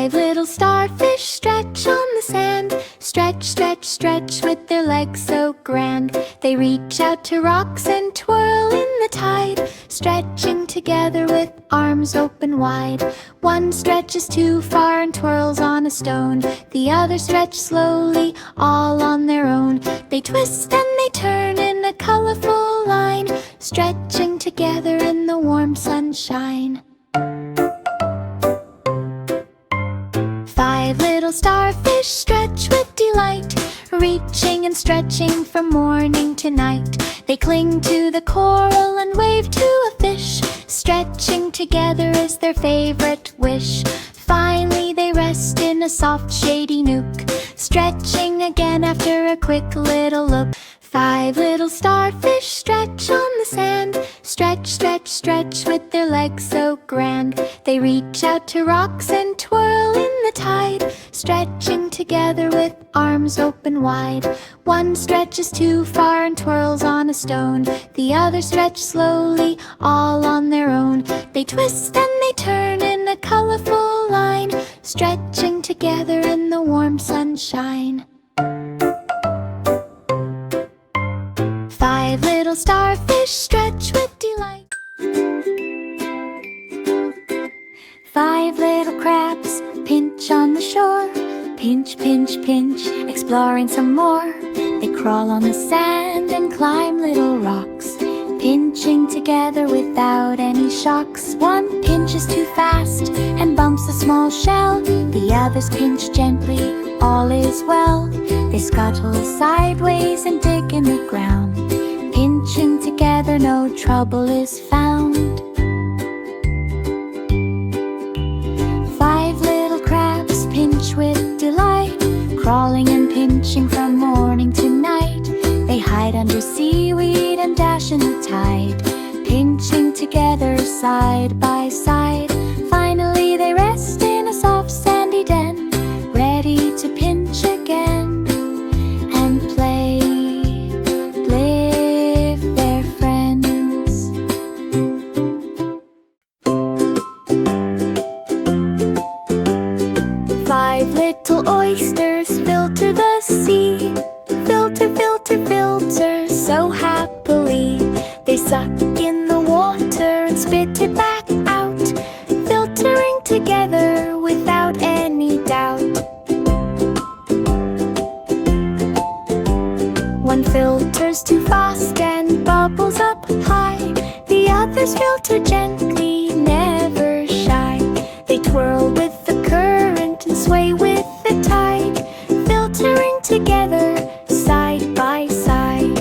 5 little starfish stretch on the sand. Stretch, stretch, stretch with their legs so grand. They reach out to rocks and twirl in the tide, stretching together with arms open wide. One stretches too far and twirls on a stone. The other stretch slowly, all on their own. They twist and they turn in a colorful line, stretching together in the warm sunshine. 5 little starfish stretch with delight, reaching and stretching from morning to night. They cling to the coral and wave to a fish, stretching together is their favorite wish. Finally they rest in a soft shady nook, stretching again after a quick little look. 5 little starfish stretch on the sand. Stretch, stretch, stretch with their legs so grand. They reach out to rocks and twirl in the tide, stretching together with arms open wide. One stretches too far and twirls on a stone. The other stretch slowly, all on their own. They twist and they turn in a colorful line, stretching together in the warm sunshine. 5 little starfish stretch with delight. 5 little crabs pinch on the shore. Pinch, pinch, pinch, exploring some more. They crawl on the sand and climb little rocks, pinching together without any shocks. One pinches too fast and bumps a small shell. The others pinch gently, all is well. They scuttle sideways and dig in the ground, pinching together, no trouble is found. 5 little crabs pinch with delight, crawling and pinching from morning to night. They hide under seaweed and dash in the tide, pinching together side by side. Finally they rest in a soft sandy den, ready to pinch again and play with their friends. 5 little oysters filter the sea. Filter, filter, filter so happily. They suck in the water and spit it back out, filtering together without any doubt. One filters too fast and bubbles up high. The others filter gently, never shy. They twirl with the current and sway with the tide, filtering together side by side.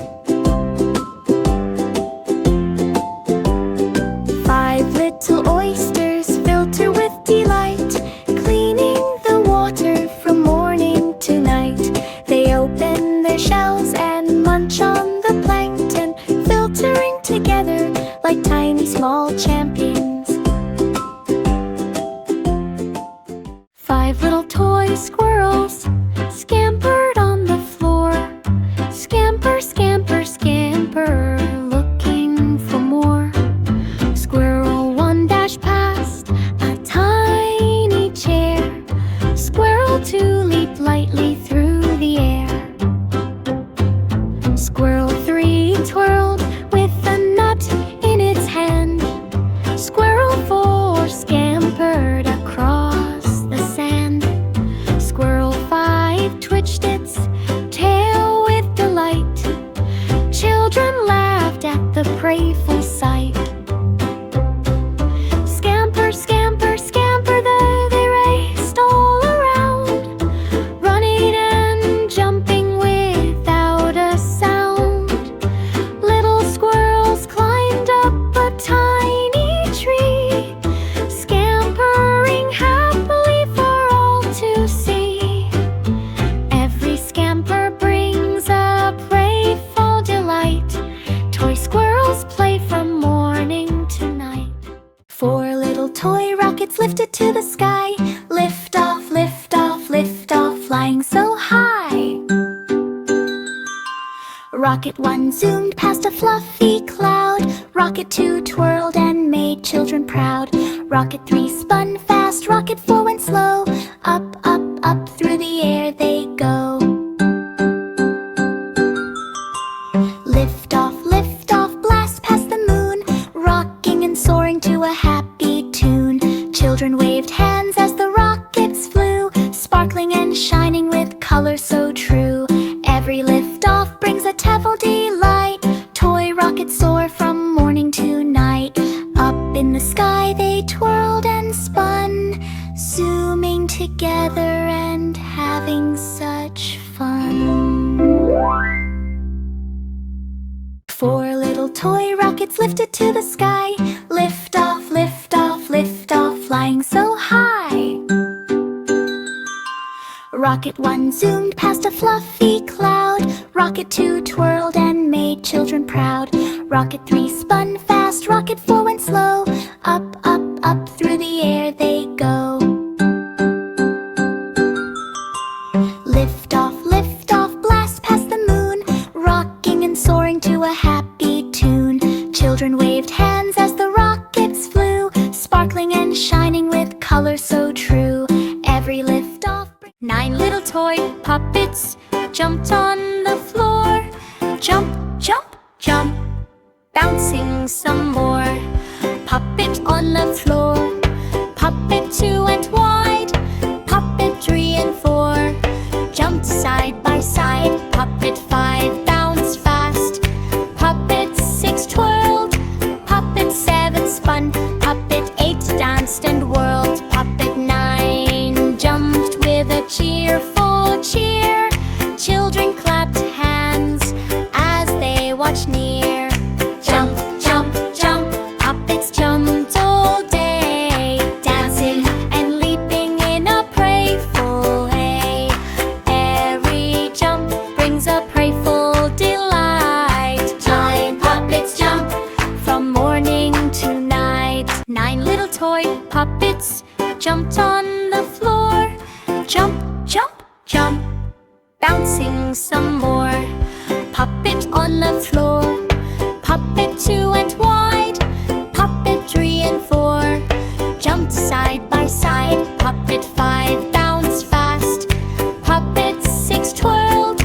5 little oysters filter with delight, cleaning the water from morning to night. They open their shells and munch on the plankton, filtering together like tiny small champions. 5 little toy squirrels scampered on the floor. Scamper, scamper, scamper, looking for more. Squirrel 1 dashed past a tiny chair. Squirrel 2 leaped lightly through the air. Squirrel 3 twirled with a nut in its hand. Squirrel 4 scampered across the sand. Squirrel 5 twitched its tail with delight. Children laughed at the playful sight. Scamper, scamper, scamper, they raced all around, running and jumping without a sound. Little squirrels climbed up a tiny tree, scampering happily for all to see. Every scamper brings a playful delight. Toy squirrels play from morning to night. 4 little toy rockets lifted to the sky. Lift off, lift off, lift off, flying so high. Rocket 1 zoomed past a fluffy cloud. Rocket 2 twirled and made children proud. Rocket 3 spun fast, Rocket 4 went slow. hands as the rockets flew, sparkling and shining with color so true. Every liftoff brings a tevil delight. Toy rockets soar from morning to night. Up in the sky they twirled and spun, zooming together and having such fun. 4 little toy rockets lifted to the sky. Lift off, lift off, lift off, flying so high. Rocket 1 zoomed past a fluffy cloud. Rocket 2 twirled and made children proud. Rocket 3 spun fast, Rocket 4 went slow. Up, up, up through the air they go. Lift off, blast past the moon, rocking and soaring to a happy tune. Children waved hands as the rockets flew, sparkling and shining with color so true. Every liftoff 9 little toy puppets jumped on the floor. Jump, jump, jump, bouncing some more. Puppet on the floor. Puppet 2 went wide. Puppet 3 and 4 jumped side by side. Puppet 5 bounced fast. Puppet 6 twirled. Puppet 7 spun. Puppet 8 danced and whirled. Puppet 9 jumped with a cheerful cheer. Children clapped hands as they watched near. Jump, jump, jump, puppets jumped all day, dancing and leaping in a playful way. Every jump brings a playful delight. 9 puppets jump from morning to night. 9 little toy puppets jumped on the floor. Jump, jump, jump, bouncing some more. Puppet on the floor. Puppet 2 went wide. Puppet 3 and 4 jumped side by side. Puppet 5 bounced fast. Puppet 6 twirled.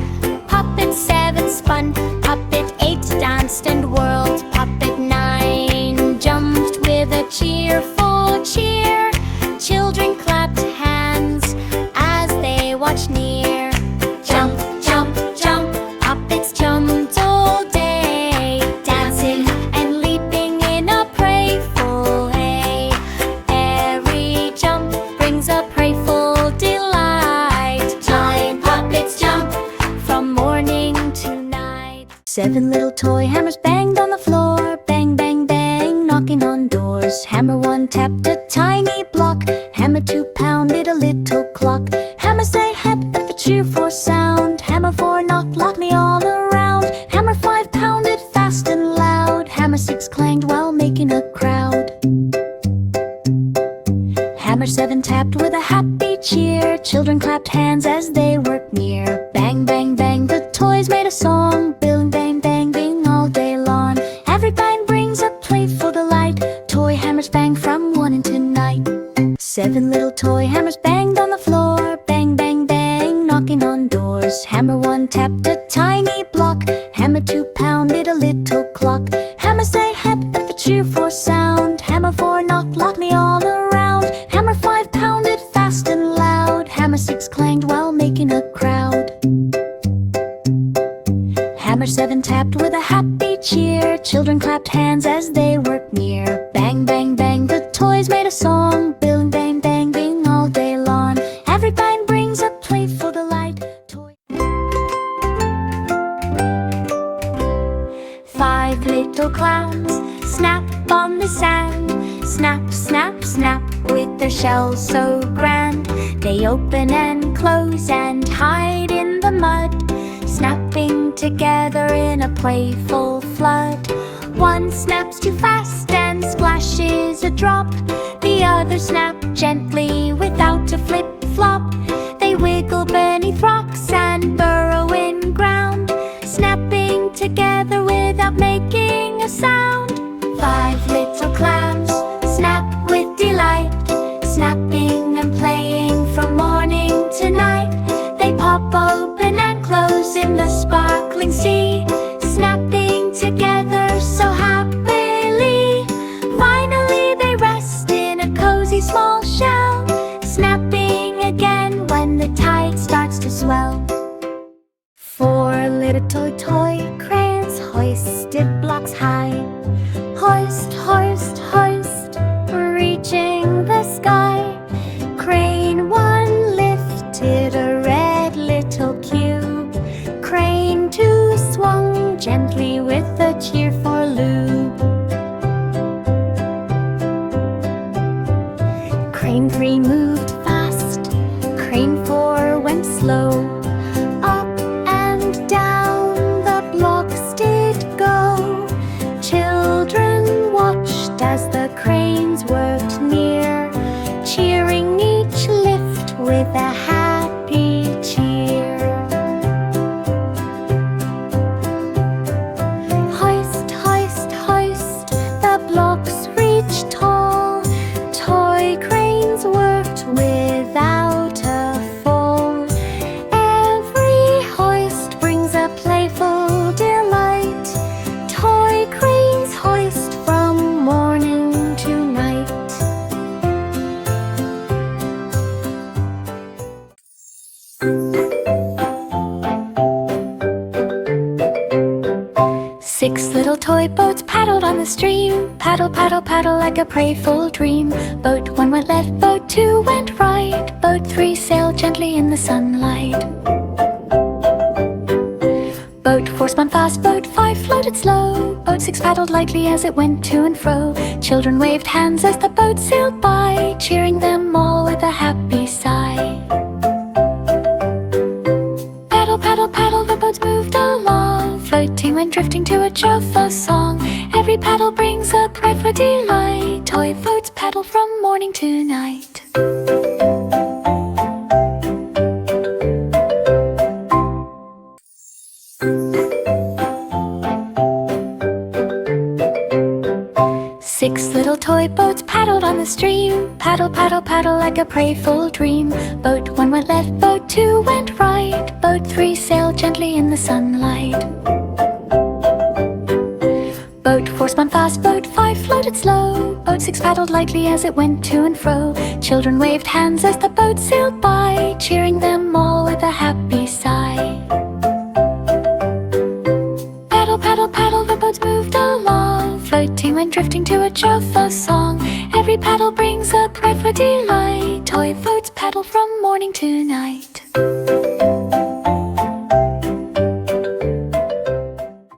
Puppet 7 spun. Puppet 8 danced and whirled. Puppet 9 jumped with a cheerful cheer. Children clapped hands as they watched near. Jump, jump, jump, puppets jumped all day, dancing and leaping in a playful way. Every jump brings a playful delight. 9 puppets jump from morning to night. 7 little toy hammers banged on the floor. Bang, bang, bang, knocking on doors. Hammer 1 tapped a tiny block. Hammer 2 pounded a little clock. Hammer say hep at the cheerful sound. Hammer 4 knocked loudly all around. Hammer 5 pounded fast and loud. Hammer 6 clanged while making a crowd. Hammer 7 tapped with a happy cheer. Children clapped hands as they worked near. Bang, bang, bang, the toys made a song. Bing, bang, bang, bing all day long. Every bang brings a playful delight. Toy hammers bang from morning to night. 7 little toy hammers banged on the floor. Bang, bang, bang, knocking on doors. Hammer 1 tapped a tiny block. Hammer 2 pounded a little clock. Hammer say hep at the cheerful sound. Hammer 4 knocked loudly all around. Hammer 5 pounded fast and loud. Hammer 6 clanged while making a crowd. Hammer 7 tapped with a happy cheer. Children clapped hands as they worked near. Bang, bang, bang, the toys made a song. Bing, bang, bang, bing all day long. Every bang brings a playful delight. Toy 5 little clowns snap on the sand. Snap, snap, snap with their shells so grand. They open and close and hide in the mud, snapping together in a playful flood. One snaps too fast and splashes a drop. The other snap gently without a flip-flop. They wiggle beneath rocks and burrow in ground, snapping together without making a sound. 5 little clowns snap with delight, snapping and playing from morning to night. They pop open and close in the sparkling sea, snapping together so happily. Finally they rest in a cozy small shell, little toy cranes hoisted blocks high. Hoist, hoist, hoist, reaching the sky. Crane one lifted a red little cube. Crane two swung gently with a cheerful loop. Crane three moved fast. Crane four went slow. Up and down the blocks did go. Children watched as the cranes worked near, cheering each lift with a happy cheer. Hoist, hoist, hoist, the blocks reached tall. Toy cranes worked without a fall. Every hoist brings a playful delight. Toy cranes hoist from morning to night. Six little toy boats paddled on the stream. Paddle, paddle, paddle like a playful dream. Boat one went left, boat two went right. Boat three sailed gently in the sunlight. Boat four spun fast, boat five floated slow. Boat six paddled lightly as it went to and fro. Children waved hands as the boat sailed by, cheering them all with a happy sigh. Paddle, paddle, paddle, the boats moved along, floating and drifting to a joyful song. Every paddle brings a cry for delight. Toy boats paddle from morning to night. Six little toy boats paddled on the stream. Paddle, paddle, paddle like a playful dream. Boat one went left, boat two went right. Boat three sailed gently in the sunlight. Boat four spun fast, boat five floated slow. Boat six paddled lightly as it went to and fro. Children waved hands as the boat sailed by, cheering them all with a happy sigh. Paddle, paddle, paddle, the boats moved along, floating and drifting to a joyful song. Every paddle brings a cry for delight. Toy boats paddle from morning to night.